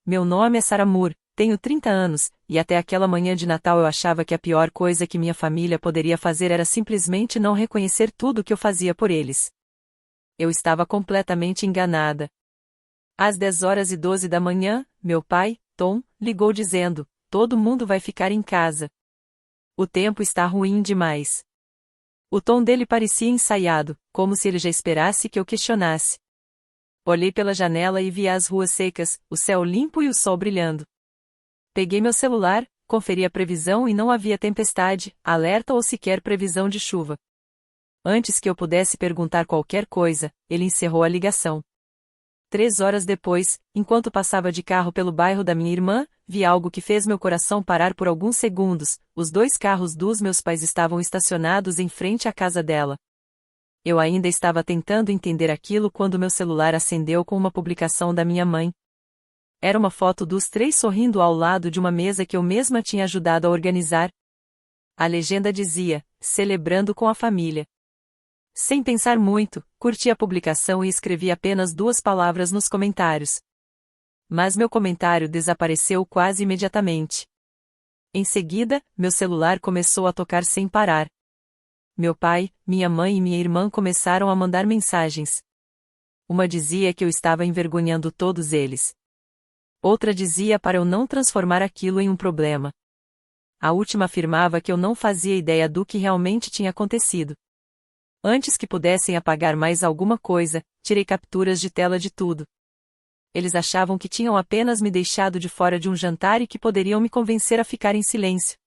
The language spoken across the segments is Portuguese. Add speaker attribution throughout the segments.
Speaker 1: Meu nome é Sarah Moore, tenho 30 anos, e até aquela manhã de Natal eu achava que a pior coisa que minha família poderia fazer era simplesmente não reconhecer tudo que eu fazia por eles. Eu estava completamente enganada. Às 10h12 da manhã, meu pai, Tom, ligou dizendo: todo mundo vai ficar em casa. O tempo está ruim demais. O tom dele parecia ensaiado, como se ele já esperasse que eu questionasse. Olhei pela janela e vi as ruas secas, o céu limpo e o sol brilhando. Peguei meu celular, conferi a previsão e não havia tempestade, alerta ou sequer previsão de chuva. Antes que eu pudesse perguntar qualquer coisa, ele encerrou a ligação. 3 horas depois, enquanto passava de carro pelo bairro da minha irmã, vi algo que fez meu coração parar por alguns segundos. Os 2 carros dos meus pais estavam estacionados em frente à casa dela. Eu ainda estava tentando entender aquilo quando meu celular acendeu com uma publicação da minha mãe. Era uma foto dos 3 sorrindo ao lado de uma mesa que eu mesma tinha ajudado a organizar. A legenda dizia: celebrando com a família. Sem pensar muito, curti a publicação e escrevi apenas 2 palavras nos comentários. Mas meu comentário desapareceu quase imediatamente. Em seguida, meu celular começou a tocar sem parar. Meu pai, minha mãe e minha irmã começaram a mandar mensagens. Uma dizia que eu estava envergonhando todos eles. Outra dizia para eu não transformar aquilo em um problema. A última afirmava que eu não fazia ideia do que realmente tinha acontecido. Antes que pudessem apagar mais alguma coisa, tirei capturas de tela de tudo. Eles achavam que tinham apenas me deixado de fora de um jantar e que poderiam me convencer a ficar em silêncio.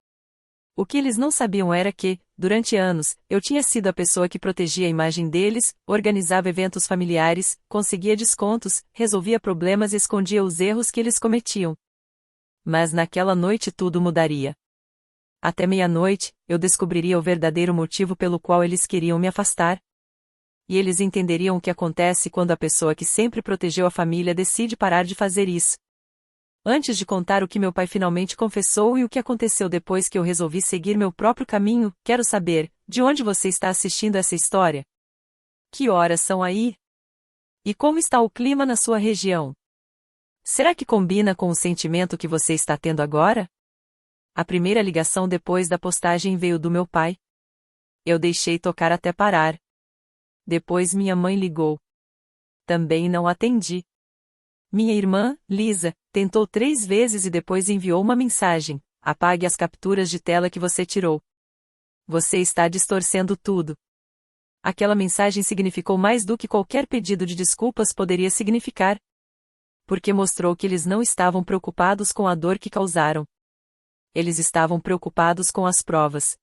Speaker 1: O que eles não sabiam era que, durante anos, eu tinha sido a pessoa que protegia a imagem deles, organizava eventos familiares, conseguia descontos, resolvia problemas e escondia os erros que eles cometiam. Mas naquela noite tudo mudaria. Até meia-noite, eu descobriria o verdadeiro motivo pelo qual eles queriam me afastar. E eles entenderiam o que acontece quando a pessoa que sempre protegeu a família decide parar de fazer isso. Antes de contar o que meu pai finalmente confessou e o que aconteceu depois que eu resolvi seguir meu próprio caminho, quero saber, de onde você está assistindo essa história? Que horas são aí? E como está o clima na sua região? Será que combina com o sentimento que você está tendo agora? A primeira ligação depois da postagem veio do meu pai. Eu deixei tocar até parar. Depois minha mãe ligou. Também não atendi. Minha irmã, Lisa, tentou 3 vezes e depois enviou uma mensagem: apague as capturas de tela que você tirou. Você está distorcendo tudo. Aquela mensagem significou mais do que qualquer pedido de desculpas poderia significar. Porque mostrou que eles não estavam preocupados com a dor que causaram. Eles estavam preocupados com as provas.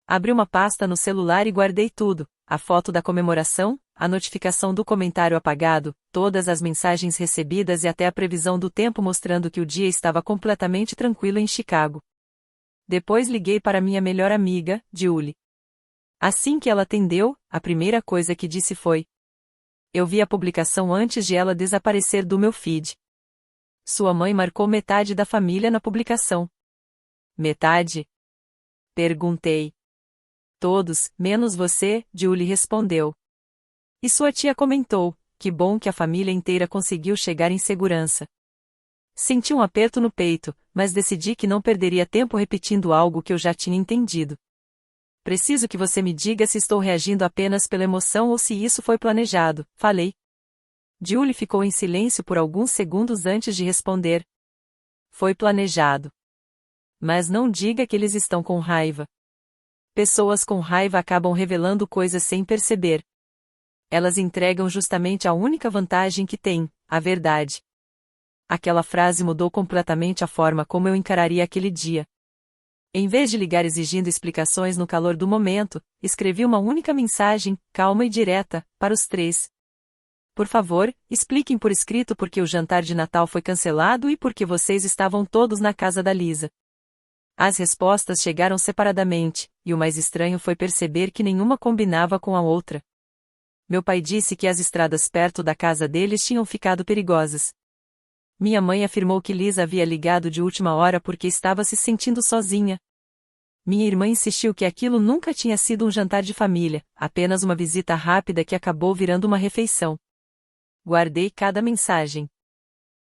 Speaker 1: Abri uma pasta no celular e guardei tudo: a foto da comemoração, a notificação do comentário apagado, todas as mensagens recebidas e até a previsão do tempo mostrando que o dia estava completamente tranquilo em Chicago. Depois liguei para minha melhor amiga, Julie. Assim que ela atendeu, a primeira coisa que disse foi: eu vi a publicação antes de ela desaparecer do meu feed. Sua mãe marcou metade da família na publicação. Metade? Perguntei. Todos, menos você, Julie respondeu. E sua tia comentou: que bom que a família inteira conseguiu chegar em segurança. Senti um aperto no peito, mas decidi que não perderia tempo repetindo algo que eu já tinha entendido. Preciso que você me diga se estou reagindo apenas pela emoção ou se isso foi planejado, falei. Julie ficou em silêncio por alguns segundos antes de responder. Foi planejado. Mas não diga que eles estão com raiva. Pessoas com raiva acabam revelando coisas sem perceber. Elas entregam justamente a única vantagem que têm, a verdade. Aquela frase mudou completamente a forma como eu encararia aquele dia. Em vez de ligar exigindo explicações no calor do momento, escrevi uma única mensagem, calma e direta, para os 3. Por favor, expliquem por escrito por que o jantar de Natal foi cancelado e por que vocês estavam todos na casa da Lisa. As respostas chegaram separadamente, e o mais estranho foi perceber que nenhuma combinava com a outra. Meu pai disse que as estradas perto da casa deles tinham ficado perigosas. Minha mãe afirmou que Lisa havia ligado de última hora porque estava se sentindo sozinha. Minha irmã insistiu que aquilo nunca tinha sido um jantar de família, apenas uma visita rápida que acabou virando uma refeição. Guardei cada mensagem.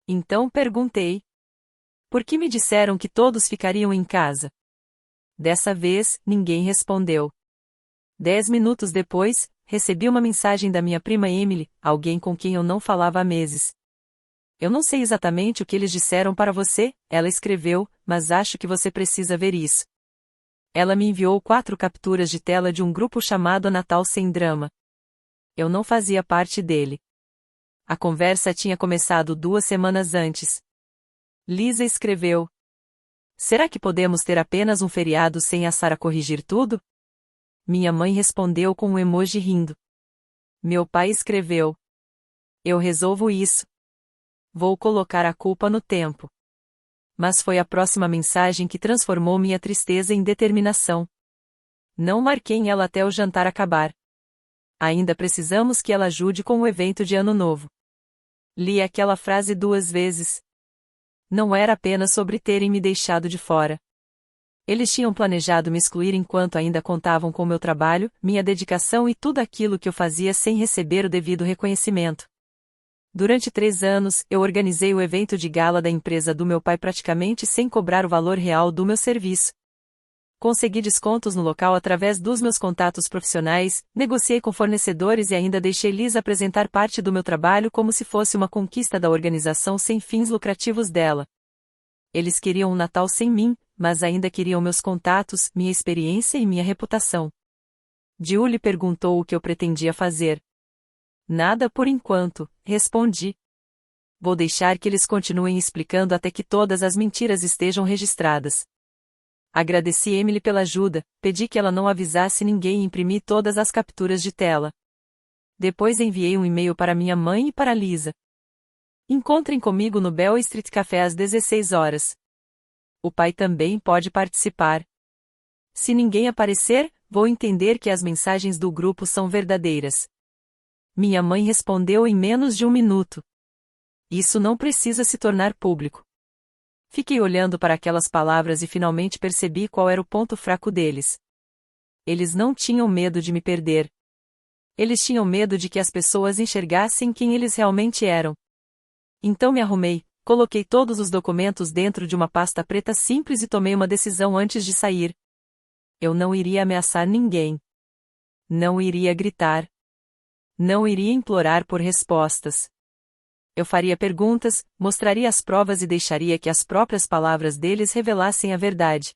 Speaker 1: Então perguntei: por que me disseram que todos ficariam em casa? Dessa vez, ninguém respondeu. 10 minutos depois, recebi uma mensagem da minha prima Emily, alguém com quem eu não falava há meses. Eu não sei exatamente o que eles disseram para você, ela escreveu, mas acho que você precisa ver isso. Ela me enviou 4 capturas de tela de um grupo chamado Natal Sem Drama. Eu não fazia parte dele. A conversa tinha começado 2 semanas antes. Lisa escreveu: será que podemos ter apenas um feriado sem a Sarah corrigir tudo? Minha mãe respondeu com um emoji rindo. Meu pai escreveu: eu resolvo isso. Vou colocar a culpa no tempo. Mas foi a próxima mensagem que transformou minha tristeza em determinação. Não marquei ela até o jantar acabar. Ainda precisamos que ela ajude com o evento de Ano Novo. Li aquela frase 2 vezes. Não era apenas sobre terem me deixado de fora. Eles tinham planejado me excluir enquanto ainda contavam com meu trabalho, minha dedicação e tudo aquilo que eu fazia sem receber o devido reconhecimento. Durante 3 anos, eu organizei o evento de gala da empresa do meu pai praticamente sem cobrar o valor real do meu serviço. Consegui descontos no local através dos meus contatos profissionais, negociei com fornecedores e ainda deixei Liz apresentar parte do meu trabalho como se fosse uma conquista da organização sem fins lucrativos dela. Eles queriam um Natal sem mim, mas ainda queriam meus contatos, minha experiência e minha reputação. Julie perguntou o que eu pretendia fazer. Nada por enquanto, respondi. Vou deixar que eles continuem explicando até que todas as mentiras estejam registradas. Agradeci Emily pela ajuda, pedi que ela não avisasse ninguém e imprimi todas as capturas de tela. Depois enviei um e-mail para minha mãe e para Lisa. Encontrem comigo no Bell Street Café às 16 horas. O pai também pode participar. Se ninguém aparecer, vou entender que as mensagens do grupo são verdadeiras. Minha mãe respondeu em menos de 1 minuto. Isso não precisa se tornar público. Fiquei olhando para aquelas palavras e finalmente percebi qual era o ponto fraco deles. Eles não tinham medo de me perder. Eles tinham medo de que as pessoas enxergassem quem eles realmente eram. Então me arrumei, coloquei todos os documentos dentro de uma pasta preta simples e tomei uma decisão antes de sair. Eu não iria ameaçar ninguém. Não iria gritar. Não iria implorar por respostas. Eu faria perguntas, mostraria as provas e deixaria que as próprias palavras deles revelassem a verdade.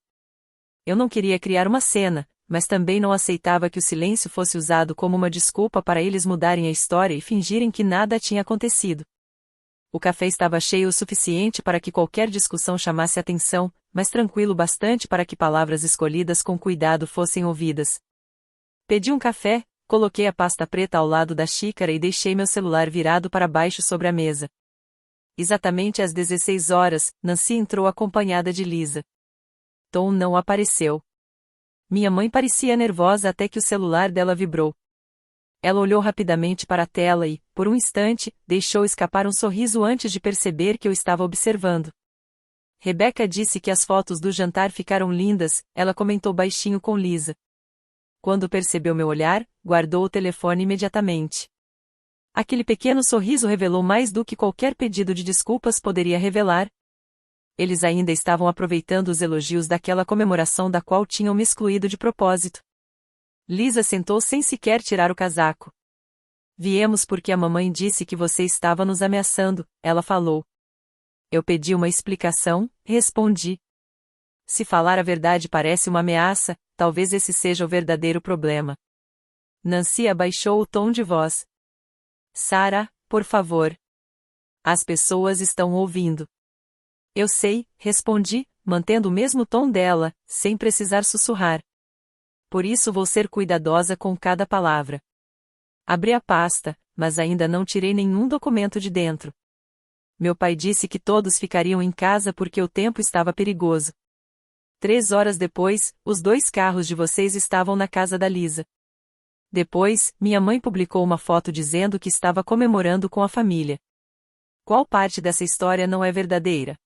Speaker 1: Eu não queria criar uma cena, mas também não aceitava que o silêncio fosse usado como uma desculpa para eles mudarem a história e fingirem que nada tinha acontecido. O café estava cheio o suficiente para que qualquer discussão chamasse atenção, mas tranquilo bastante para que palavras escolhidas com cuidado fossem ouvidas. Pedi um café, coloquei a pasta preta ao lado da xícara e deixei meu celular virado para baixo sobre a mesa. Exatamente às 16 horas, Nancy entrou acompanhada de Lisa. Tom não apareceu. Minha mãe parecia nervosa até que o celular dela vibrou. Ela olhou rapidamente para a tela e, por um instante, deixou escapar um sorriso antes de perceber que eu estava observando. Rebecca disse que as fotos do jantar ficaram lindas, ela comentou baixinho com Lisa. Quando percebeu meu olhar, guardou o telefone imediatamente. Aquele pequeno sorriso revelou mais do que qualquer pedido de desculpas poderia revelar. Eles ainda estavam aproveitando os elogios daquela comemoração da qual tinham me excluído de propósito. Lisa sentou sem sequer tirar o casaco. Viemos porque a mamãe disse que você estava nos ameaçando, ela falou. Eu pedi uma explicação, respondi. Se falar a verdade parece uma ameaça, talvez esse seja o verdadeiro problema. Nancy abaixou o tom de voz. Sarah, por favor. As pessoas estão ouvindo. Eu sei, respondi, mantendo o mesmo tom dela, sem precisar sussurrar. Por isso vou ser cuidadosa com cada palavra. Abri a pasta, mas ainda não tirei nenhum documento de dentro. Meu pai disse que todos ficariam em casa porque o tempo estava perigoso. 3 horas depois, os 2 carros de vocês estavam na casa da Lisa. Depois, minha mãe publicou uma foto dizendo que estava comemorando com a família. Qual parte dessa história não é verdadeira?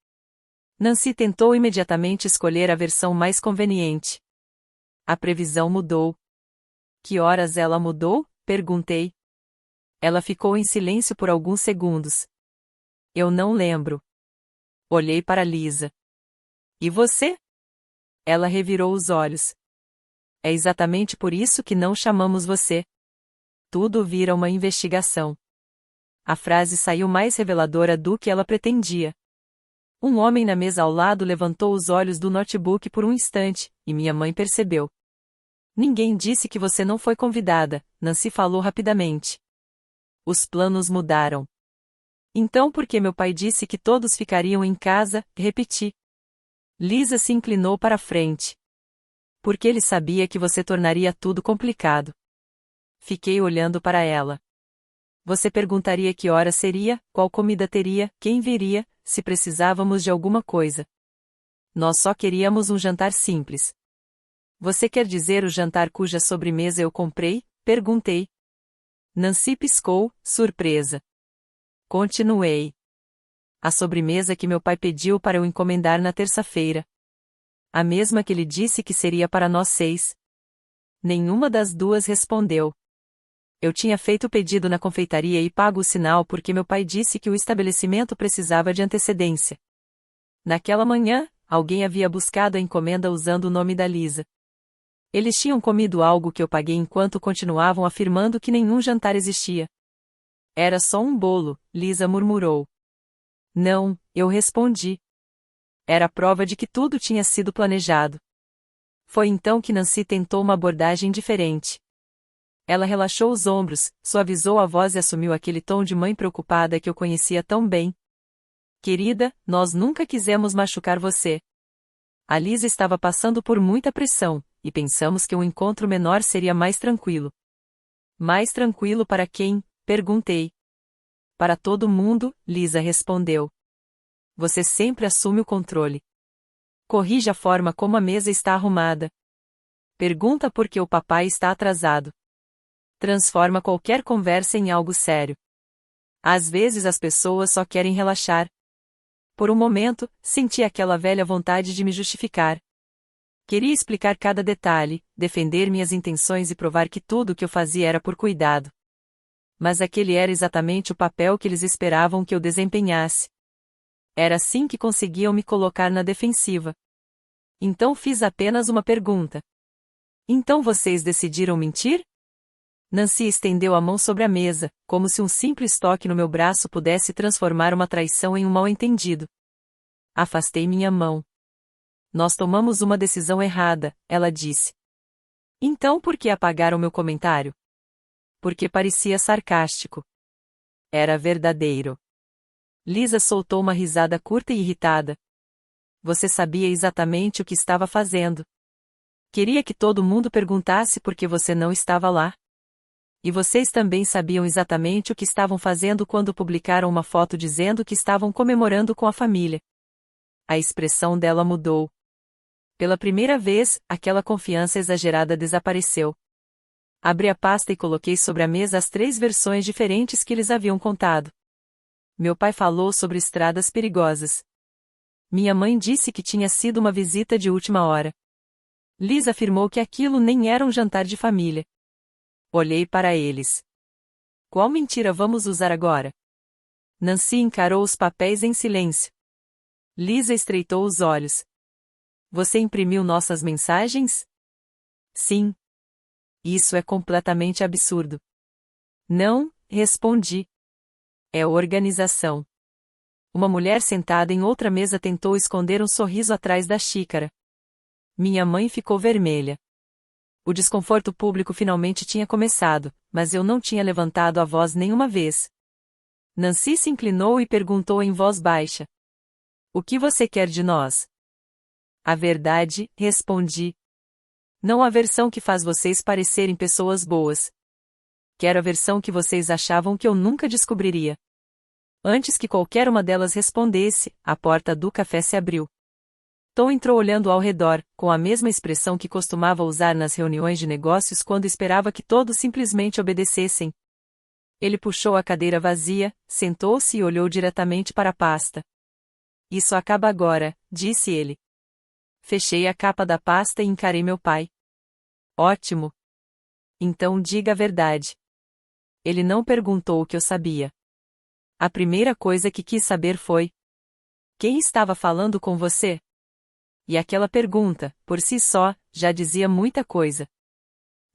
Speaker 1: Nancy tentou imediatamente escolher a versão mais conveniente. A previsão mudou. Que horas ela mudou? Perguntei. Ela ficou em silêncio por alguns segundos. Eu não lembro. Olhei para Lisa. E você? Ela revirou os olhos. É exatamente por isso que não chamamos você. Tudo vira uma investigação. A frase saiu mais reveladora do que ela pretendia. Um homem na mesa ao lado levantou os olhos do notebook por um instante, e minha mãe percebeu. Ninguém disse que você não foi convidada, Nancy falou rapidamente. Os planos mudaram. Então por que meu pai disse que todos ficariam em casa? Repeti. Lisa se inclinou para a frente. Porque ele sabia que você tornaria tudo complicado. Fiquei olhando para ela. Você perguntaria que hora seria, qual comida teria, quem viria, se precisávamos de alguma coisa. Nós só queríamos um jantar simples. Você quer dizer o jantar cuja sobremesa eu comprei? Perguntei. Nancy piscou, surpresa. Continuei. A sobremesa que meu pai pediu para eu encomendar na terça-feira. A mesma que ele disse que seria para nós 6. Nenhuma das duas respondeu. Eu tinha feito o pedido na confeitaria e pago o sinal porque meu pai disse que o estabelecimento precisava de antecedência. Naquela manhã, alguém havia buscado a encomenda usando o nome da Lisa. Eles tinham comido algo que eu paguei enquanto continuavam afirmando que nenhum jantar existia. Era só um bolo, Lisa murmurou. Não, eu respondi. Era prova de que tudo tinha sido planejado. Foi então que Nancy tentou uma abordagem diferente. Ela relaxou os ombros, suavizou a voz e assumiu aquele tom de mãe preocupada que eu conhecia tão bem. Querida, nós nunca quisemos machucar você. A Lisa estava passando por muita pressão, e pensamos que um encontro menor seria mais tranquilo. Mais tranquilo para quem? Perguntei. Para todo mundo, Lisa respondeu. Você sempre assume o controle. Corrija a forma como a mesa está arrumada. Pergunta por que o papai está atrasado. Transforma qualquer conversa em algo sério. Às vezes as pessoas só querem relaxar. Por um momento, senti aquela velha vontade de me justificar. Queria explicar cada detalhe, defender minhas intenções e provar que tudo o que eu fazia era por cuidado. Mas aquele era exatamente o papel que eles esperavam que eu desempenhasse. Era assim que conseguiam me colocar na defensiva. Então fiz apenas uma pergunta. Então vocês decidiram mentir? Nancy estendeu a mão sobre a mesa, como se um simples toque no meu braço pudesse transformar uma traição em um mal-entendido. Afastei minha mão. Nós tomamos uma decisão errada, ela disse. Então por que apagaram meu comentário? Porque parecia sarcástico. Era verdadeiro. Lisa soltou uma risada curta e irritada. Você sabia exatamente o que estava fazendo. Queria que todo mundo perguntasse por que você não estava lá. E vocês também sabiam exatamente o que estavam fazendo quando publicaram uma foto dizendo que estavam comemorando com a família. A expressão dela mudou. Pela primeira vez, aquela confiança exagerada desapareceu. Abri a pasta e coloquei sobre a mesa as 3 versões diferentes que eles haviam contado. Meu pai falou sobre estradas perigosas. Minha mãe disse que tinha sido uma visita de última hora. Liz afirmou que aquilo nem era um jantar de família. Olhei para eles. Qual mentira vamos usar agora? Nancy encarou os papéis em silêncio. Lisa estreitou os olhos. Você imprimiu nossas mensagens? Sim. Isso é completamente absurdo. Não, respondi. É organização. Uma mulher sentada em outra mesa tentou esconder um sorriso atrás da xícara. Minha mãe ficou vermelha. O desconforto público finalmente tinha começado, mas eu não tinha levantado a voz nenhuma vez. Nancy se inclinou e perguntou em voz baixa. O que você quer de nós? A verdade, respondi. Não a versão que faz vocês parecerem pessoas boas. Quero a versão que vocês achavam que eu nunca descobriria. Antes que qualquer uma delas respondesse, a porta do café se abriu. Tom entrou olhando ao redor, com a mesma expressão que costumava usar nas reuniões de negócios quando esperava que todos simplesmente obedecessem. Ele puxou a cadeira vazia, sentou-se e olhou diretamente para a pasta. Isso acaba agora, disse ele. Fechei a capa da pasta e encarei meu pai. Ótimo. Então diga a verdade. Ele não perguntou o que eu sabia. A primeira coisa que quis saber foi: quem estava falando com você? E aquela pergunta, por si só, já dizia muita coisa.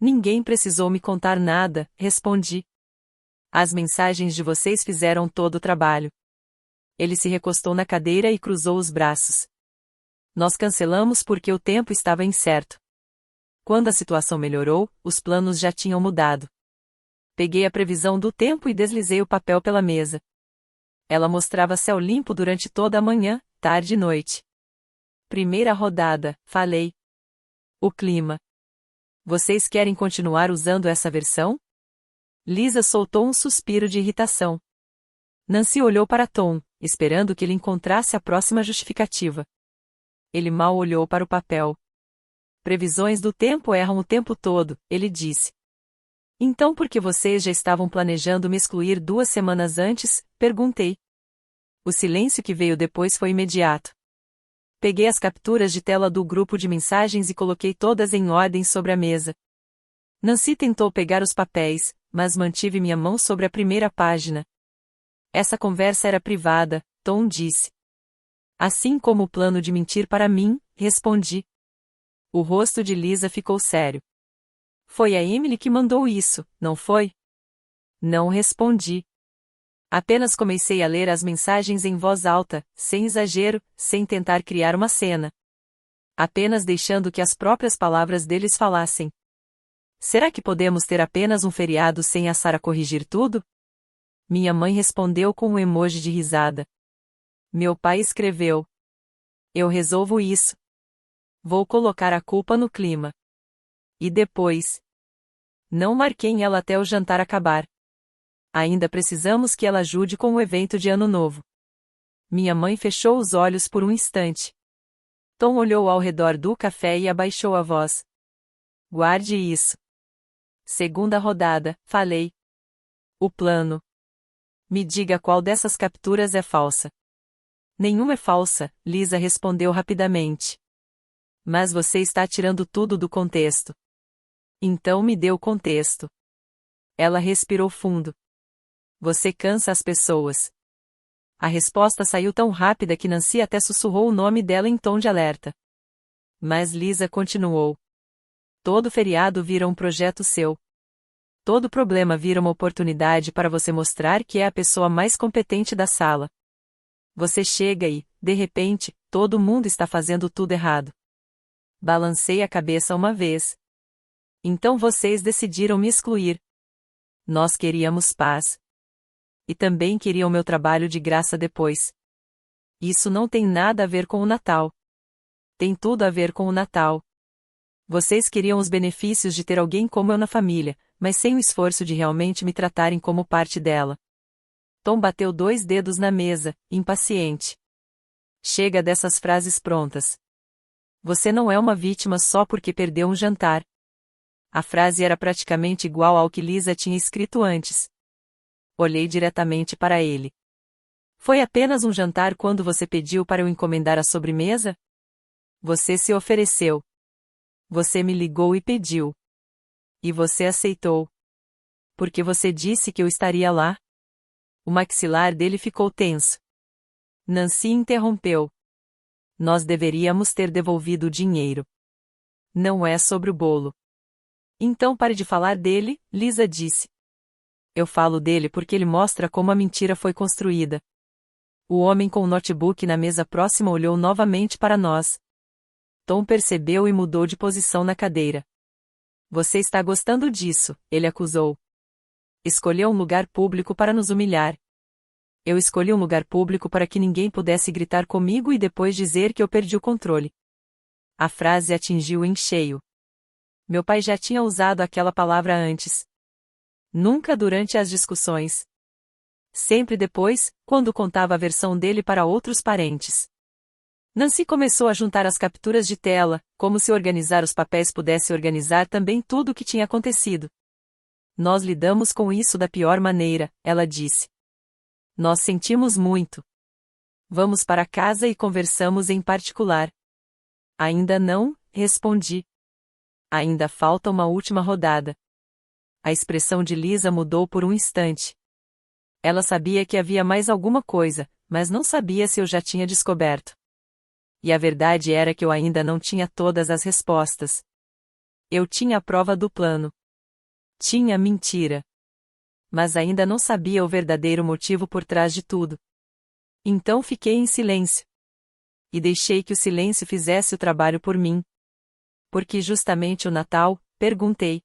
Speaker 1: Ninguém precisou me contar nada, respondi. As mensagens de vocês fizeram todo o trabalho. Ele se recostou na cadeira e cruzou os braços. Nós cancelamos porque o tempo estava incerto. Quando a situação melhorou, os planos já tinham mudado. Peguei a previsão do tempo e deslizei o papel pela mesa. Ela mostrava céu limpo durante toda a manhã, tarde e noite. Primeira rodada, falei. O clima. Vocês querem continuar usando essa versão? Lisa soltou um suspiro de irritação. Nancy olhou para Tom, esperando que ele encontrasse a próxima justificativa. Ele mal olhou para o papel. Previsões do tempo erram o tempo todo, ele disse. Então por que vocês já estavam planejando me excluir 2 semanas antes? Perguntei. O silêncio que veio depois foi imediato. Peguei as capturas de tela do grupo de mensagens e coloquei todas em ordem sobre a mesa. Nancy tentou pegar os papéis, mas mantive minha mão sobre a primeira página. Essa conversa era privada, Tom disse. Assim como o plano de mentir para mim, respondi. O rosto de Lisa ficou sério. Foi a Emily que mandou isso, não foi? Não respondi. Apenas comecei a ler as mensagens em voz alta, sem exagero, sem tentar criar uma cena. Apenas deixando que as próprias palavras deles falassem. Será que podemos ter apenas um feriado sem a Sarah corrigir tudo? Minha mãe respondeu com um emoji de risada. Meu pai escreveu. Eu resolvo isso. Vou colocar a culpa no clima. E depois? Não marquei ela até o jantar acabar. Ainda precisamos que ela ajude com o evento de Ano Novo. Minha mãe fechou os olhos por um instante. Tom olhou ao redor do café e abaixou a voz. Guarde isso. Segunda rodada, falei. O plano. Me diga qual dessas capturas é falsa. Nenhuma é falsa, Lisa respondeu rapidamente. Mas você está tirando tudo do contexto. Então me dê o contexto. Ela respirou fundo. Você cansa as pessoas. A resposta saiu tão rápida que Nancy até sussurrou o nome dela em tom de alerta. Mas Lisa continuou. Todo feriado vira um projeto seu. Todo problema vira uma oportunidade para você mostrar que é a pessoa mais competente da sala. Você chega e, de repente, todo mundo está fazendo tudo errado. Balancei a cabeça uma vez. Então vocês decidiram me excluir. Nós queríamos paz. E também queriam meu trabalho de graça depois. Isso não tem nada a ver com o Natal. Tem tudo a ver com o Natal. Vocês queriam os benefícios de ter alguém como eu na família, mas sem o esforço de realmente me tratarem como parte dela. Tom bateu 2 dedos na mesa, impaciente. Chega dessas frases prontas. Você não é uma vítima só porque perdeu um jantar. A frase era praticamente igual ao que Lisa tinha escrito antes. Olhei diretamente para ele. Foi apenas um jantar quando você pediu para eu encomendar a sobremesa? Você se ofereceu. Você me ligou e pediu. E você aceitou. Porque você disse que eu estaria lá? O maxilar dele ficou tenso. Nancy interrompeu. Nós deveríamos ter devolvido o dinheiro. Não é sobre o bolo. Então pare de falar dele, Lisa disse. Eu falo dele porque ele mostra como a mentira foi construída. O homem com o notebook na mesa próxima olhou novamente para nós. Tom percebeu e mudou de posição na cadeira. Você está gostando disso, ele acusou. Escolheu um lugar público para nos humilhar. Eu escolhi um lugar público para que ninguém pudesse gritar comigo e depois dizer que eu perdi o controle. A frase atingiu em cheio. Meu pai já tinha usado aquela palavra antes. Nunca durante as discussões. Sempre depois, quando contava a versão dele para outros parentes. Nancy começou a juntar as capturas de tela, como se organizar os papéis pudesse organizar também tudo o que tinha acontecido. Nós lidamos com isso da pior maneira, ela disse. Nós sentimos muito. Vamos para casa e conversamos em particular. Ainda não, respondi. Ainda falta uma última rodada. A expressão de Lisa mudou por um instante. Ela sabia que havia mais alguma coisa, mas não sabia se eu já tinha descoberto. E a verdade era que eu ainda não tinha todas as respostas. Eu tinha a prova do plano. Tinha a mentira. Mas ainda não sabia o verdadeiro motivo por trás de tudo. Então fiquei em silêncio. E deixei que o silêncio fizesse o trabalho por mim. Porque justamente o Natal, perguntei.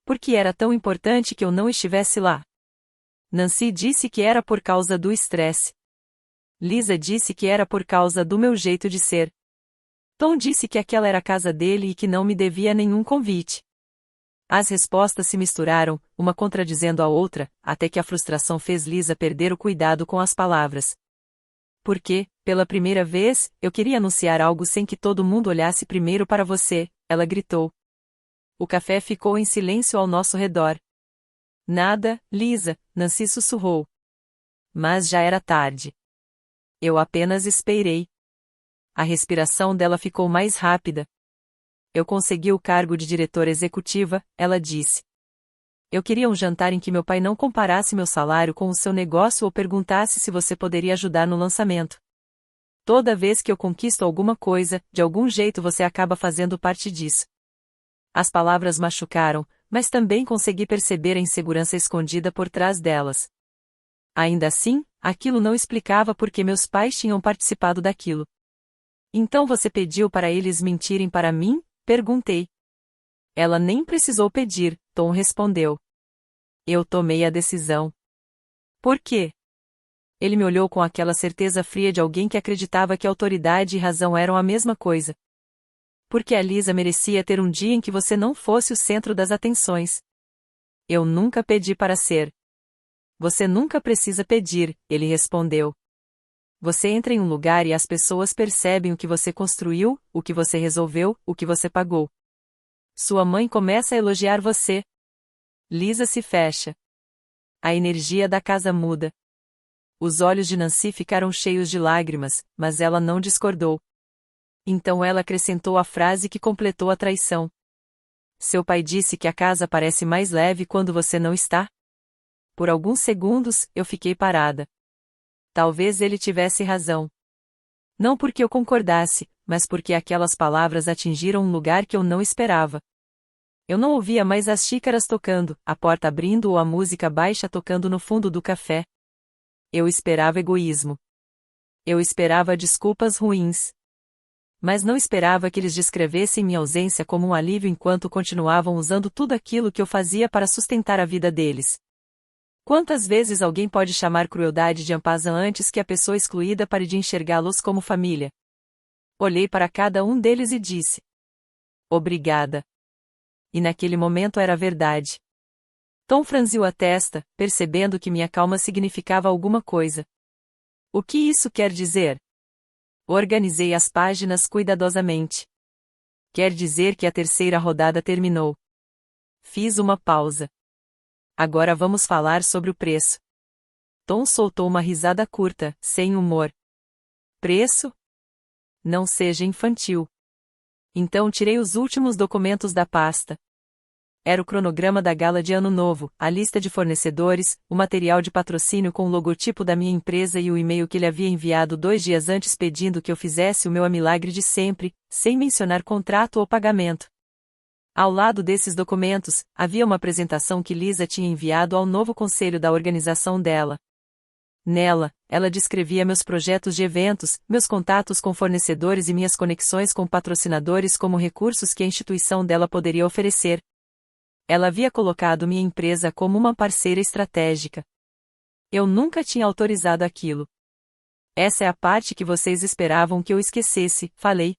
Speaker 1: Por que era tão importante que eu não estivesse lá? Nancy disse que era por causa do estresse. Lisa disse que era por causa do meu jeito de ser. Tom disse que aquela era a casa dele e que não me devia nenhum convite. As respostas se misturaram, uma contradizendo a outra, até que a frustração fez Lisa perder o cuidado com as palavras. Porque, pela primeira vez, eu queria anunciar algo sem que todo mundo olhasse primeiro para você, ela gritou. O café ficou em silêncio ao nosso redor. Nada, Lisa, Nancy sussurrou. Mas já era tarde. Eu apenas esperei. A respiração dela ficou mais rápida. Eu consegui o cargo de diretora executiva, ela disse. Eu queria um jantar em que meu pai não comparasse meu salário com o seu negócio ou perguntasse se você poderia ajudar no lançamento. Toda vez que eu conquisto alguma coisa, de algum jeito você acaba fazendo parte disso. As palavras machucaram, mas também consegui perceber a insegurança escondida por trás delas. Ainda assim, aquilo não explicava por que meus pais tinham participado daquilo. Então você pediu para eles mentirem para mim? Perguntei. Ela nem precisou pedir, Tom respondeu. Eu tomei a decisão. Por quê? Ele me olhou com aquela certeza fria de alguém que acreditava que autoridade e razão eram a mesma coisa. Porque a Lisa merecia ter um dia em que você não fosse o centro das atenções. Eu nunca pedi para ser. Você nunca precisa pedir, ele respondeu. Você entra em um lugar e as pessoas percebem o que você construiu, o que você resolveu, o que você pagou. Sua mãe começa a elogiar você. Lisa se fecha. A energia da casa muda. Os olhos de Nancy ficaram cheios de lágrimas, mas ela não discordou. Então ela acrescentou a frase que completou a traição. Seu pai disse que a casa parece mais leve quando você não está? Por alguns segundos, eu fiquei parada. Talvez ele tivesse razão. Não porque eu concordasse, mas porque aquelas palavras atingiram um lugar que eu não esperava. Eu não ouvia mais as xícaras tocando, a porta abrindo ou a música baixa tocando no fundo do café. Eu esperava egoísmo. Eu esperava desculpas ruins. Mas não esperava que eles descrevessem minha ausência como um alívio enquanto continuavam usando tudo aquilo que eu fazia para sustentar a vida deles. Quantas vezes alguém pode chamar crueldade de ampasa antes que a pessoa excluída pare de enxergá-los como família? Olhei para cada um deles e disse: obrigada. E naquele momento era verdade. Tom franziu a testa, percebendo que minha calma significava alguma coisa. O que isso quer dizer? Organizei as páginas cuidadosamente. Quer dizer que a terceira rodada terminou. Fiz uma pausa. Agora vamos falar sobre o preço. Tom soltou uma risada curta, sem humor. Preço? Não seja infantil. Então tirei os últimos documentos da pasta. Era o cronograma da gala de Ano Novo, a lista de fornecedores, o material de patrocínio com o logotipo da minha empresa e o e-mail que ele havia enviado 2 dias antes pedindo que eu fizesse o meu milagre de sempre, sem mencionar contrato ou pagamento. Ao lado desses documentos, havia uma apresentação que Lisa tinha enviado ao novo conselho da organização dela. Nela, ela descrevia meus projetos de eventos, meus contatos com fornecedores e minhas conexões com patrocinadores como recursos que a instituição dela poderia oferecer. Ela havia colocado minha empresa como uma parceira estratégica. Eu nunca tinha autorizado aquilo. Essa é a parte que vocês esperavam que eu esquecesse, falei.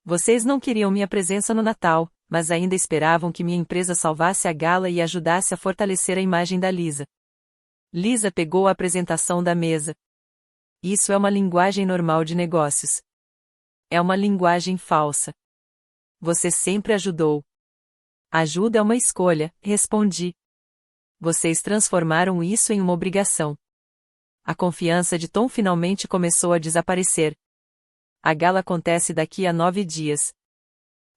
Speaker 1: Vocês não queriam minha presença no Natal, mas ainda esperavam que minha empresa salvasse a gala e ajudasse a fortalecer a imagem da Lisa. Lisa pegou a apresentação da mesa. Isso é uma linguagem normal de negócios. É uma linguagem falsa. Você sempre ajudou. Ajuda é uma escolha, respondi. Vocês transformaram isso em uma obrigação. A confiança de Tom finalmente começou a desaparecer. A gala acontece daqui a 9 dias.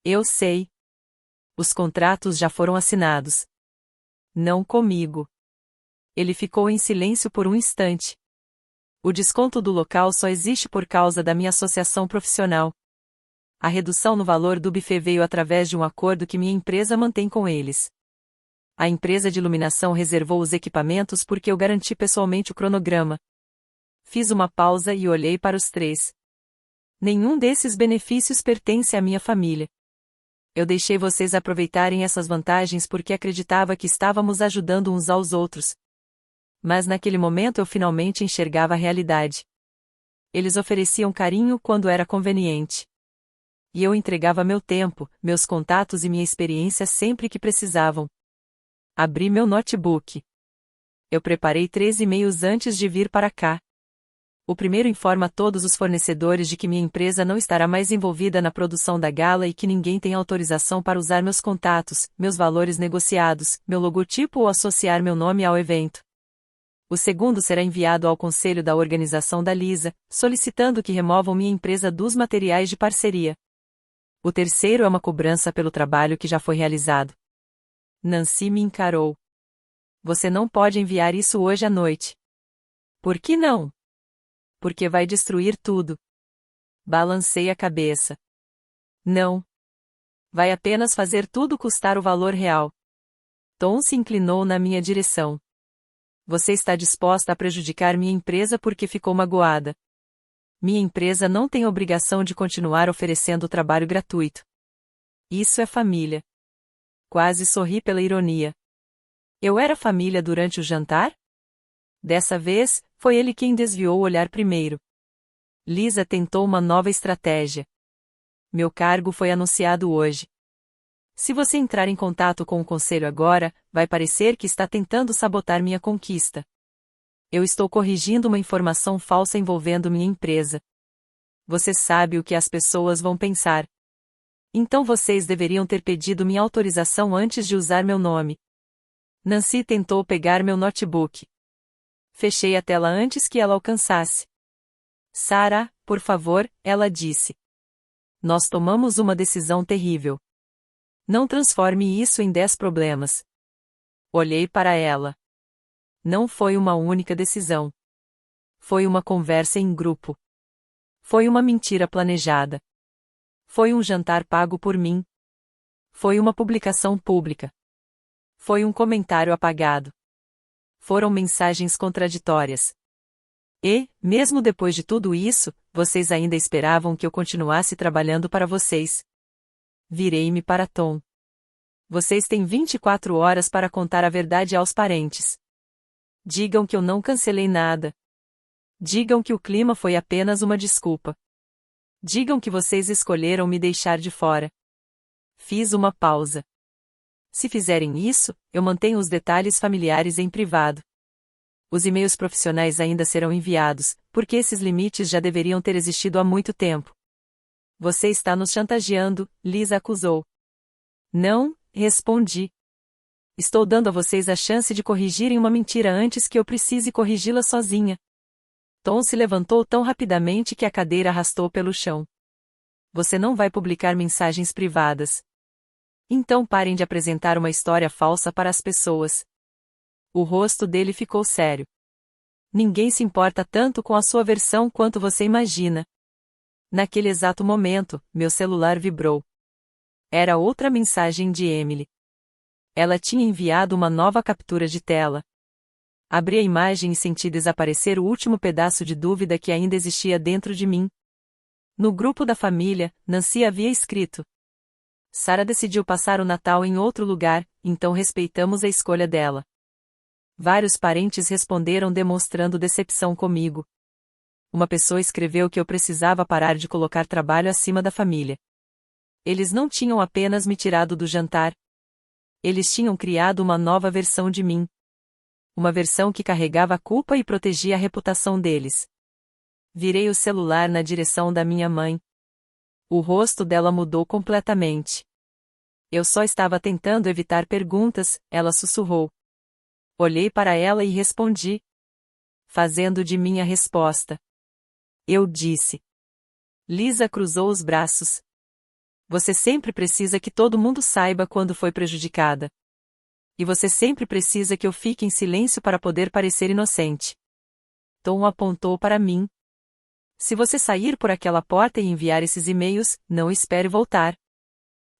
Speaker 1: Eu sei. Os contratos já foram assinados. Não comigo. Ele ficou em silêncio por um instante. O desconto do local só existe por causa da minha associação profissional. A redução no valor do buffet veio através de um acordo que minha empresa mantém com eles. A empresa de iluminação reservou os equipamentos porque eu garanti pessoalmente o cronograma. Fiz uma pausa e olhei para os três. Nenhum desses benefícios pertence à minha família. Eu deixei vocês aproveitarem essas vantagens porque acreditava que estávamos ajudando uns aos outros. Mas naquele momento eu finalmente enxergava a realidade. Eles ofereciam carinho quando era conveniente. E eu entregava meu tempo, meus contatos e minha experiência sempre que precisavam. Abri meu notebook. Eu preparei 3 e-mails antes de vir para cá. O primeiro informa todos os fornecedores de que minha empresa não estará mais envolvida na produção da gala e que ninguém tem autorização para usar meus contatos, meus valores negociados, meu logotipo ou associar meu nome ao evento. O segundo será enviado ao conselho da organização da Lisa, solicitando que removam minha empresa dos materiais de parceria. O terceiro é uma cobrança pelo trabalho que já foi realizado. Nancy me encarou. Você não pode enviar isso hoje à noite. Por que não? Porque vai destruir tudo. Balancei a cabeça. Não. Vai apenas fazer tudo custar o valor real. Tom se inclinou na minha direção. Você está disposta a prejudicar minha empresa porque ficou magoada. Minha empresa não tem obrigação de continuar oferecendo trabalho gratuito. Isso é família. Quase sorri pela ironia. Eu era família durante o jantar? Dessa vez, foi ele quem desviou o olhar primeiro. Lisa tentou uma nova estratégia. Meu cargo foi anunciado hoje. Se você entrar em contato com o conselho agora, vai parecer que está tentando sabotar minha conquista. Eu estou corrigindo uma informação falsa envolvendo minha empresa. Você sabe o que as pessoas vão pensar. Então vocês deveriam ter pedido minha autorização antes de usar meu nome. Nancy tentou pegar meu notebook. Fechei a tela antes que ela alcançasse. Sarah, por favor, ela disse. Nós tomamos uma decisão terrível. Não transforme isso em 10 problemas. Olhei para ela. Não foi uma única decisão. Foi uma conversa em grupo. Foi uma mentira planejada. Foi um jantar pago por mim. Foi uma publicação pública. Foi um comentário apagado. Foram mensagens contraditórias. E, mesmo depois de tudo isso, vocês ainda esperavam que eu continuasse trabalhando para vocês. Virei-me para Tom. Vocês têm 24 horas para contar a verdade aos parentes. Digam que eu não cancelei nada. Digam que o clima foi apenas uma desculpa. Digam que vocês escolheram me deixar de fora. Fiz uma pausa. Se fizerem isso, eu mantenho os detalhes familiares em privado. Os e-mails profissionais ainda serão enviados, porque esses limites já deveriam ter existido há muito tempo. Você está nos chantageando, Lisa acusou. Não, respondi. Estou dando a vocês a chance de corrigirem uma mentira antes que eu precise corrigi-la sozinha. Tom se levantou tão rapidamente que a cadeira arrastou pelo chão. Você não vai publicar mensagens privadas. Então parem de apresentar uma história falsa para as pessoas. O rosto dele ficou sério. Ninguém se importa tanto com a sua versão quanto você imagina. Naquele exato momento, meu celular vibrou. Era outra mensagem de Emily. Ela tinha enviado uma nova captura de tela. Abri a imagem e senti desaparecer o último pedaço de dúvida que ainda existia dentro de mim. No grupo da família, Nancy havia escrito: Sarah decidiu passar o Natal em outro lugar, então respeitamos a escolha dela. Vários parentes responderam demonstrando decepção comigo. Uma pessoa escreveu que eu precisava parar de colocar trabalho acima da família. Eles não tinham apenas me tirado do jantar. Eles tinham criado uma nova versão de mim. Uma versão que carregava a culpa e protegia a reputação deles. Virei o celular na direção da minha mãe. O rosto dela mudou completamente. Eu só estava tentando evitar perguntas, ela sussurrou. Olhei para ela e respondi. Fazendo de mim a resposta. Eu disse. Lisa cruzou os braços. Você sempre precisa que todo mundo saiba quando foi prejudicada. E você sempre precisa que eu fique em silêncio para poder parecer inocente. Tom apontou para mim. Se você sair por aquela porta e enviar esses e-mails, não espere voltar.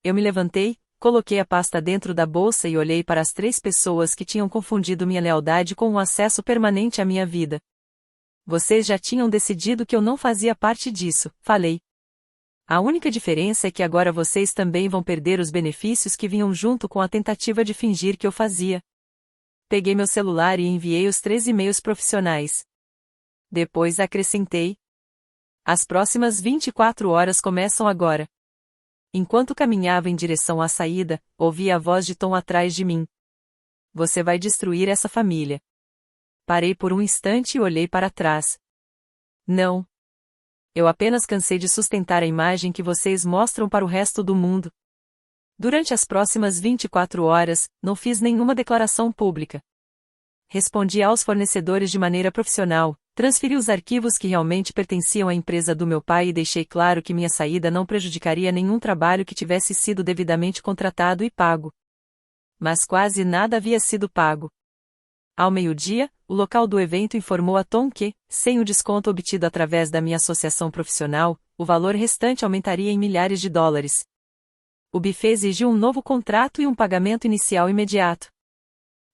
Speaker 1: Eu me levantei, coloquei a pasta dentro da bolsa e olhei para as 3 pessoas que tinham confundido minha lealdade com um acesso permanente à minha vida. Vocês já tinham decidido que eu não fazia parte disso, falei. A única diferença é que agora vocês também vão perder os benefícios que vinham junto com a tentativa de fingir que eu fazia. Peguei meu celular e enviei os 3 e-mails profissionais. Depois acrescentei. As próximas 24 horas começam agora. Enquanto caminhava em direção à saída, ouvi a voz de Tom atrás de mim. Você vai destruir essa família. Parei por um instante e olhei para trás. Não. Eu apenas cansei de sustentar a imagem que vocês mostram para o resto do mundo. Durante as próximas 24 horas, não fiz nenhuma declaração pública. Respondi aos fornecedores de maneira profissional, transferi os arquivos que realmente pertenciam à empresa do meu pai e deixei claro que minha saída não prejudicaria nenhum trabalho que tivesse sido devidamente contratado e pago. Mas quase nada havia sido pago. Ao meio-dia, o local do evento informou a Tom que, sem o desconto obtido através da minha associação profissional, o valor restante aumentaria em milhares de dólares. O buffet exigiu um novo contrato e um pagamento inicial imediato.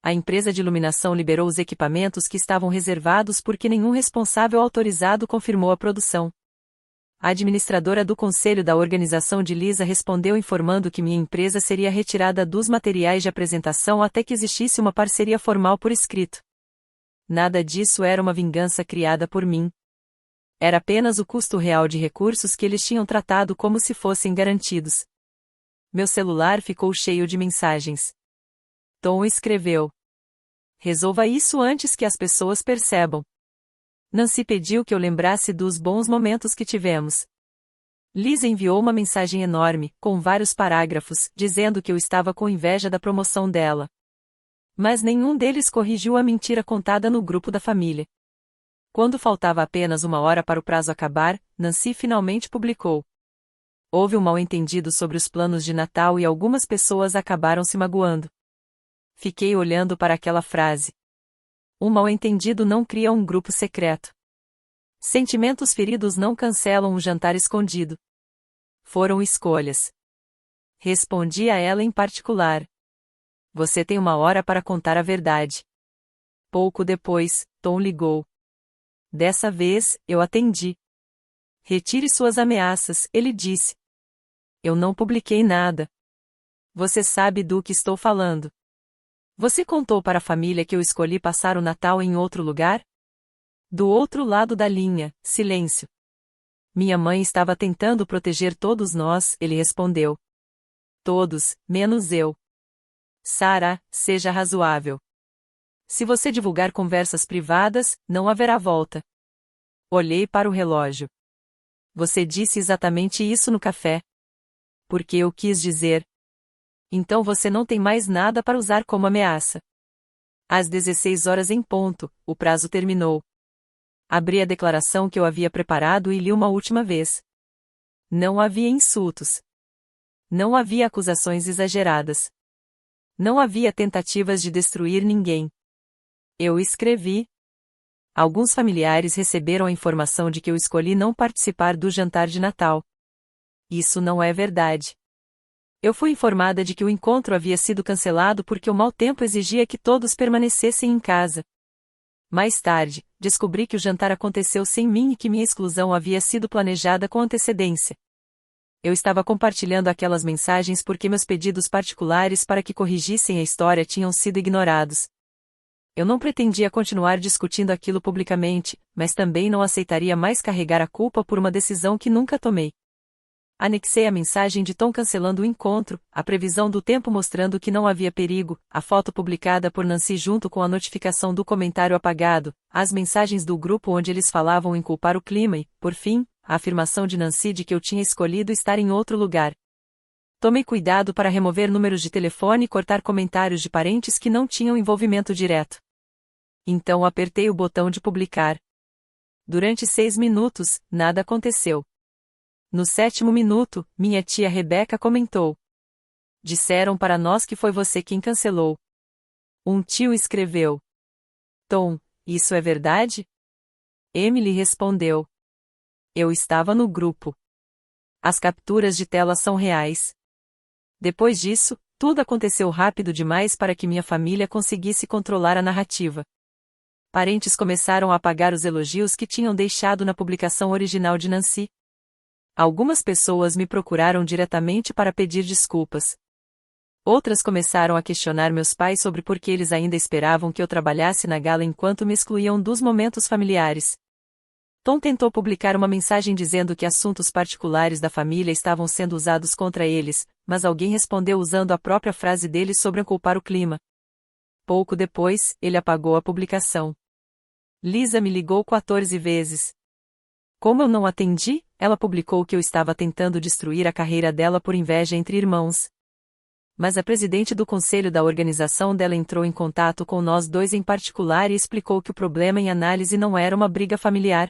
Speaker 1: A empresa de iluminação liberou os equipamentos que estavam reservados porque nenhum responsável autorizado confirmou a produção. A administradora do conselho da organização de Lisa respondeu informando que minha empresa seria retirada dos materiais de apresentação até que existisse uma parceria formal por escrito. Nada disso era uma vingança criada por mim. Era apenas o custo real de recursos que eles tinham tratado como se fossem garantidos. Meu celular ficou cheio de mensagens. Tom escreveu. Resolva isso antes que as pessoas percebam. Nancy pediu que eu lembrasse dos bons momentos que tivemos. Lisa enviou uma mensagem enorme, com vários parágrafos, dizendo que eu estava com inveja da promoção dela. Mas nenhum deles corrigiu a mentira contada no grupo da família. Quando faltava apenas 1 hora para o prazo acabar, Nancy finalmente publicou. Houve um mal-entendido sobre os planos de Natal e algumas pessoas acabaram se magoando. Fiquei olhando para aquela frase. Um mal-entendido não cria um grupo secreto. Sentimentos feridos não cancelam um jantar escondido. Foram escolhas. Respondi a ela em particular. Você tem 1 hora para contar a verdade. Pouco depois, Tom ligou. Dessa vez, eu atendi. Retire suas ameaças, ele disse. Eu não publiquei nada. Você sabe do que estou falando. Você contou para a família que eu escolhi passar o Natal em outro lugar? Do outro lado da linha, silêncio. Minha mãe estava tentando proteger todos nós, ele respondeu. Todos, menos eu. Sarah, seja razoável. Se você divulgar conversas privadas, não haverá volta. Olhei para o relógio. Você disse exatamente isso no café. Porque eu quis dizer. Então você não tem mais nada para usar como ameaça. Às 16 horas em ponto, o prazo terminou. Abri a declaração que eu havia preparado e li uma última vez. Não havia insultos. Não havia acusações exageradas. Não havia tentativas de destruir ninguém. Eu escrevi. Alguns familiares receberam a informação de que eu escolhi não participar do jantar de Natal. Isso não é verdade. Eu fui informada de que o encontro havia sido cancelado porque o mau tempo exigia que todos permanecessem em casa. Mais tarde, descobri que o jantar aconteceu sem mim e que minha exclusão havia sido planejada com antecedência. Eu estava compartilhando aquelas mensagens porque meus pedidos particulares para que corrigissem a história tinham sido ignorados. Eu não pretendia continuar discutindo aquilo publicamente, mas também não aceitaria mais carregar a culpa por uma decisão que nunca tomei. Anexei a mensagem de Tom cancelando o encontro, a previsão do tempo mostrando que não havia perigo, a foto publicada por Nancy junto com a notificação do comentário apagado, as mensagens do grupo onde eles falavam em culpar o clima e, por fim, a afirmação de Nancy de que eu tinha escolhido estar em outro lugar. Tomei cuidado para remover números de telefone e cortar comentários de parentes que não tinham envolvimento direto. Então apertei o botão de publicar. Durante 6 minutos, nada aconteceu. No 7º minuto, minha tia Rebeca comentou. Disseram para nós que foi você quem cancelou. Um tio escreveu: Tom, isso é verdade? Emily respondeu: Eu estava no grupo. As capturas de tela são reais. Depois disso, tudo aconteceu rápido demais para que minha família conseguisse controlar a narrativa. Parentes começaram a apagar os elogios que tinham deixado na publicação original de Nancy. Algumas pessoas me procuraram diretamente para pedir desculpas. Outras começaram a questionar meus pais sobre por que eles ainda esperavam que eu trabalhasse na gala enquanto me excluíam dos momentos familiares. Tom tentou publicar uma mensagem dizendo que assuntos particulares da família estavam sendo usados contra eles, mas alguém respondeu usando a própria frase dele sobre culpar o clima. Pouco depois, ele apagou a publicação. Lisa me ligou 14 vezes. Como eu não atendi, ela publicou que eu estava tentando destruir a carreira dela por inveja entre irmãos. Mas a presidente do conselho da organização dela entrou em contato com nós dois em particular e explicou que o problema em análise não era uma briga familiar.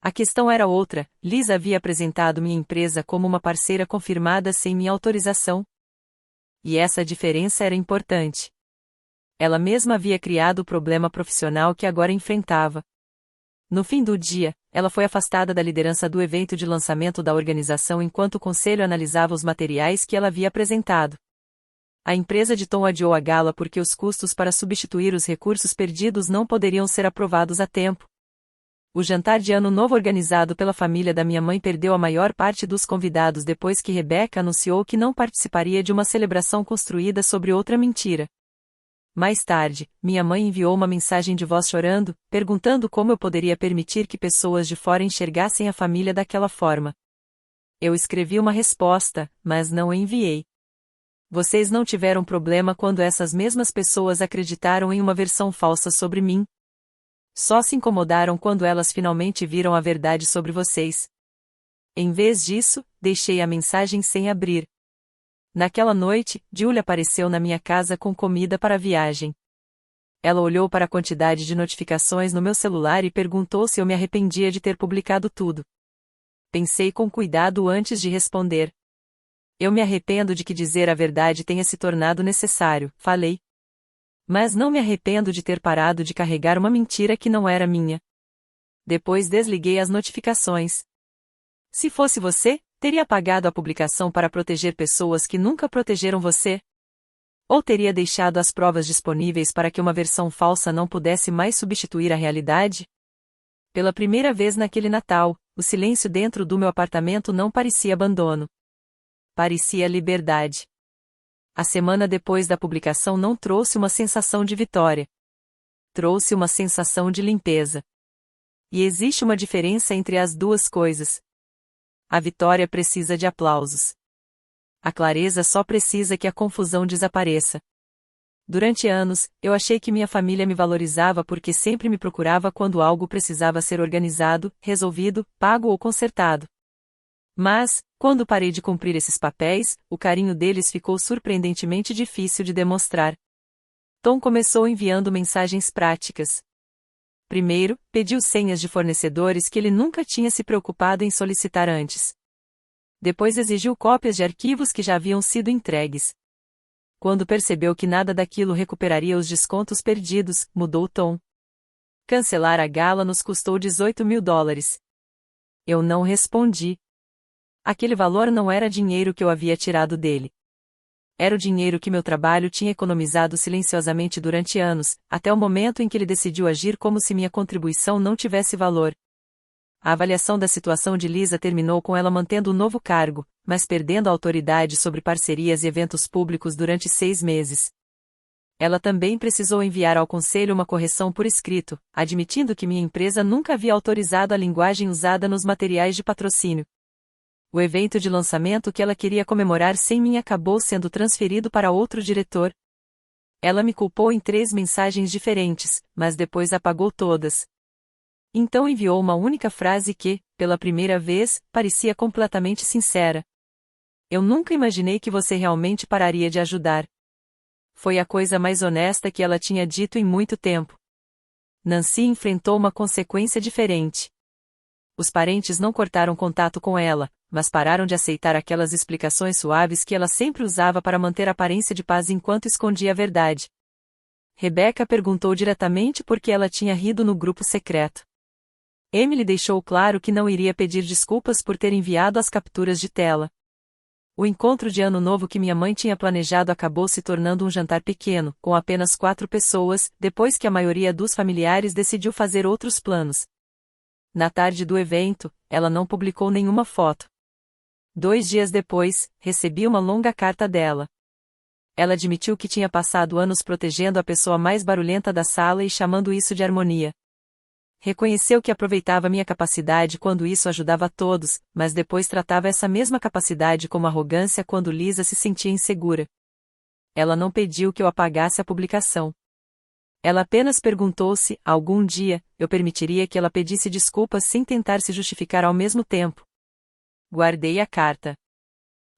Speaker 1: A questão era outra: Lisa havia apresentado minha empresa como uma parceira confirmada sem minha autorização. E essa diferença era importante. Ela mesma havia criado o problema profissional que agora enfrentava. No fim do dia, ela foi afastada da liderança do evento de lançamento da organização enquanto o conselho analisava os materiais que ela havia apresentado. A empresa de Tom adiou a gala porque os custos para substituir os recursos perdidos não poderiam ser aprovados a tempo. O jantar de Ano Novo organizado pela família da minha mãe perdeu a maior parte dos convidados depois que Rebecca anunciou que não participaria de uma celebração construída sobre outra mentira. Mais tarde, minha mãe enviou uma mensagem de voz chorando, perguntando como eu poderia permitir que pessoas de fora enxergassem a família daquela forma. Eu escrevi uma resposta, mas não a enviei. Vocês não tiveram problema quando essas mesmas pessoas acreditaram em uma versão falsa sobre mim. Só se incomodaram quando elas finalmente viram a verdade sobre vocês. Em vez disso, deixei a mensagem sem abrir. Naquela noite, Julie apareceu na minha casa com comida para a viagem. Ela olhou para a quantidade de notificações no meu celular e perguntou se eu me arrependia de ter publicado tudo. Pensei com cuidado antes de responder. Eu me arrependo de que dizer a verdade tenha se tornado necessário, falei. Mas não me arrependo de ter parado de carregar uma mentira que não era minha. Depois desliguei as notificações. Se fosse você, teria apagado a publicação para proteger pessoas que nunca protegeram você? Ou teria deixado as provas disponíveis para que uma versão falsa não pudesse mais substituir a realidade? Pela primeira vez naquele Natal, o silêncio dentro do meu apartamento não parecia abandono. Parecia liberdade. A semana depois da publicação não trouxe uma sensação de vitória. Trouxe uma sensação de limpeza. E existe uma diferença entre as duas coisas. A vitória precisa de aplausos. A clareza só precisa que a confusão desapareça. Durante anos, eu achei que minha família me valorizava porque sempre me procurava quando algo precisava ser organizado, resolvido, pago ou consertado. Mas, quando parei de cumprir esses papéis, o carinho deles ficou surpreendentemente difícil de demonstrar. Tom começou enviando mensagens práticas. Primeiro, pediu senhas de fornecedores que ele nunca tinha se preocupado em solicitar antes. Depois exigiu cópias de arquivos que já haviam sido entregues. Quando percebeu que nada daquilo recuperaria os descontos perdidos, mudou o tom. Cancelar a gala nos custou $18.000. Eu não respondi. Aquele valor não era dinheiro que eu havia tirado dele. Era o dinheiro que meu trabalho tinha economizado silenciosamente durante anos, até o momento em que ele decidiu agir como se minha contribuição não tivesse valor. A avaliação da situação de Lisa terminou com ela mantendo o novo cargo, mas perdendo a autoridade sobre parcerias e eventos públicos durante 6 meses. Ela também precisou enviar ao conselho uma correção por escrito, admitindo que minha empresa nunca havia autorizado a linguagem usada nos materiais de patrocínio. O evento de lançamento que ela queria comemorar sem mim acabou sendo transferido para outro diretor. Ela me culpou em 3 mensagens diferentes, mas depois apagou todas. Então enviou uma única frase que, pela primeira vez, parecia completamente sincera. Eu nunca imaginei que você realmente pararia de ajudar. Foi a coisa mais honesta que ela tinha dito em muito tempo. Nancy enfrentou uma consequência diferente. Os parentes não cortaram contato com ela, mas pararam de aceitar aquelas explicações suaves que ela sempre usava para manter a aparência de paz enquanto escondia a verdade. Rebecca perguntou diretamente por que ela tinha rido no grupo secreto. Emily deixou claro que não iria pedir desculpas por ter enviado as capturas de tela. O encontro de Ano Novo que minha mãe tinha planejado acabou se tornando um jantar pequeno, com apenas 4 pessoas, depois que a maioria dos familiares decidiu fazer outros planos. Na tarde do evento, ela não publicou nenhuma foto. 2 dias depois, recebi uma longa carta dela. Ela admitiu que tinha passado anos protegendo a pessoa mais barulhenta da sala e chamando isso de harmonia. Reconheceu que aproveitava minha capacidade quando isso ajudava a todos, mas depois tratava essa mesma capacidade como arrogância quando Lisa se sentia insegura. Ela não pediu que eu apagasse a publicação. Ela apenas perguntou se, algum dia, eu permitiria que ela pedisse desculpas sem tentar se justificar ao mesmo tempo. Guardei a carta.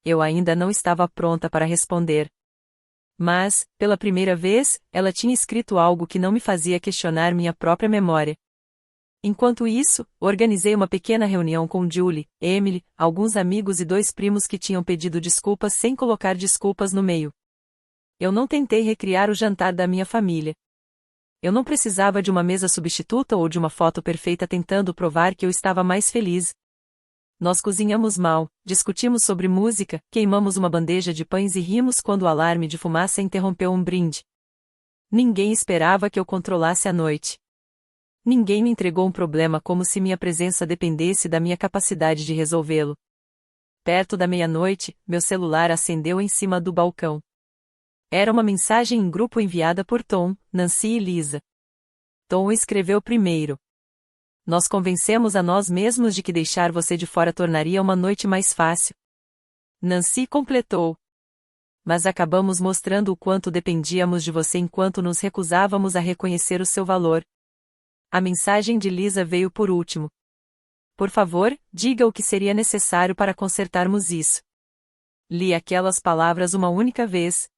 Speaker 1: Eu ainda não estava pronta para responder. Mas, pela primeira vez, ela tinha escrito algo que não me fazia questionar minha própria memória. Enquanto isso, organizei uma pequena reunião com Julie, Emily, alguns amigos e 2 primos que tinham pedido desculpas sem colocar desculpas no meio. Eu não tentei recriar o jantar da minha família. Eu não precisava de uma mesa substituta ou de uma foto perfeita tentando provar que eu estava mais feliz. Nós cozinhamos mal, discutimos sobre música, queimamos uma bandeja de pães e rimos quando o alarme de fumaça interrompeu um brinde. Ninguém esperava que eu controlasse a noite. Ninguém me entregou um problema como se minha presença dependesse da minha capacidade de resolvê-lo. Perto da meia-noite, meu celular acendeu em cima do balcão. Era uma mensagem em grupo enviada por Tom, Nancy e Lisa. Tom escreveu primeiro. Nós convencemos a nós mesmos de que deixar você de fora tornaria uma noite mais fácil. Nancy completou. Mas acabamos mostrando o quanto dependíamos de você enquanto nos recusávamos a reconhecer o seu valor. A mensagem de Lisa veio por último. Por favor, diga o que seria necessário para consertarmos isso. Li aquelas palavras uma única vez.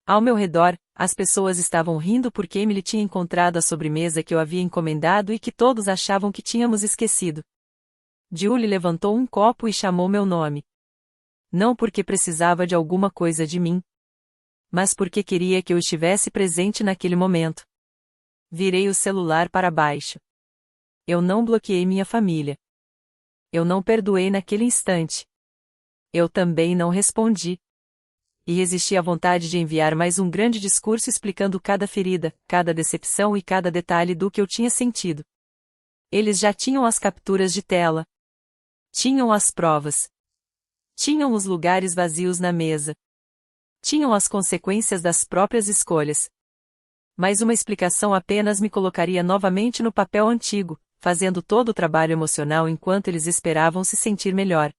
Speaker 1: Ao meu redor, as pessoas estavam rindo porque Emily tinha encontrado a sobremesa que eu havia encomendado e que todos achavam que tínhamos esquecido. Julie levantou um copo e chamou meu nome. Não porque precisava de alguma coisa de mim, mas porque queria que eu estivesse presente naquele momento. Virei o celular para baixo. Eu não bloqueei minha família. Eu não perdoei naquele instante. Eu também não respondi. E resisti à vontade de enviar mais um grande discurso explicando cada ferida, cada decepção e cada detalhe do que eu tinha sentido. Eles já tinham as capturas de tela. Tinham as provas. Tinham os lugares vazios na mesa. Tinham as consequências das próprias escolhas. Mas uma explicação apenas me colocaria novamente no papel antigo, fazendo todo o trabalho emocional enquanto eles esperavam se sentir melhor.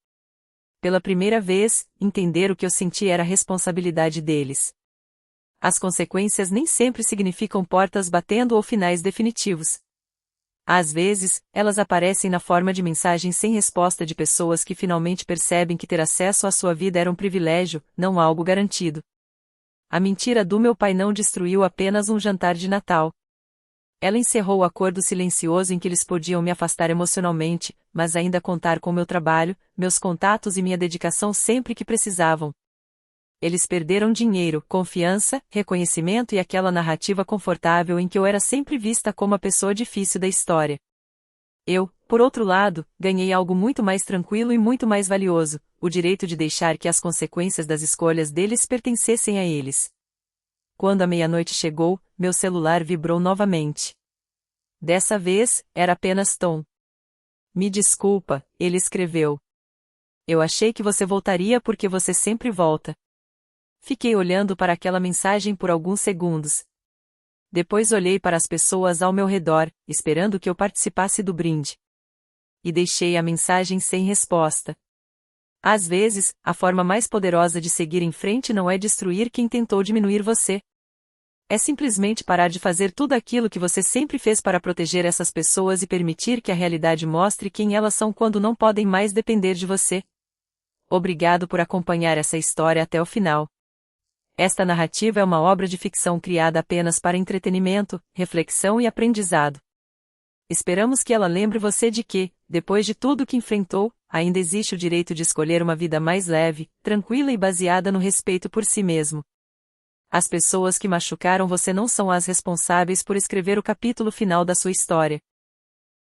Speaker 1: Pela primeira vez, entender o que eu senti era responsabilidade deles. As consequências nem sempre significam portas batendo ou finais definitivos. Às vezes, elas aparecem na forma de mensagens sem resposta de pessoas que finalmente percebem que ter acesso à sua vida era um privilégio, não algo garantido. A mentira do meu pai não destruiu apenas um jantar de Natal. Ela encerrou o acordo silencioso em que eles podiam me afastar emocionalmente, mas ainda contar com meu trabalho, meus contatos e minha dedicação sempre que precisavam. Eles perderam dinheiro, confiança, reconhecimento e aquela narrativa confortável em que eu era sempre vista como a pessoa difícil da história. Eu, por outro lado, ganhei algo muito mais tranquilo e muito mais valioso, o direito de deixar que as consequências das escolhas deles pertencessem a eles. Quando a meia-noite chegou, meu celular vibrou novamente. Dessa vez, era apenas Tom. Me desculpa, ele escreveu. Eu achei que você voltaria porque você sempre volta. Fiquei olhando para aquela mensagem por alguns segundos. Depois olhei para as pessoas ao meu redor, esperando que eu participasse do brinde. E deixei a mensagem sem resposta. Às vezes, a forma mais poderosa de seguir em frente não é destruir quem tentou diminuir você. É simplesmente parar de fazer tudo aquilo que você sempre fez para proteger essas pessoas e permitir que a realidade mostre quem elas são quando não podem mais depender de você. Obrigado por acompanhar essa história até o final. Esta narrativa é uma obra de ficção criada apenas para entretenimento, reflexão e aprendizado. Esperamos que ela lembre você de que, depois de tudo que enfrentou, ainda existe o direito de escolher uma vida mais leve, tranquila e baseada no respeito por si mesmo. As pessoas que machucaram você não são as responsáveis por escrever o capítulo final da sua história.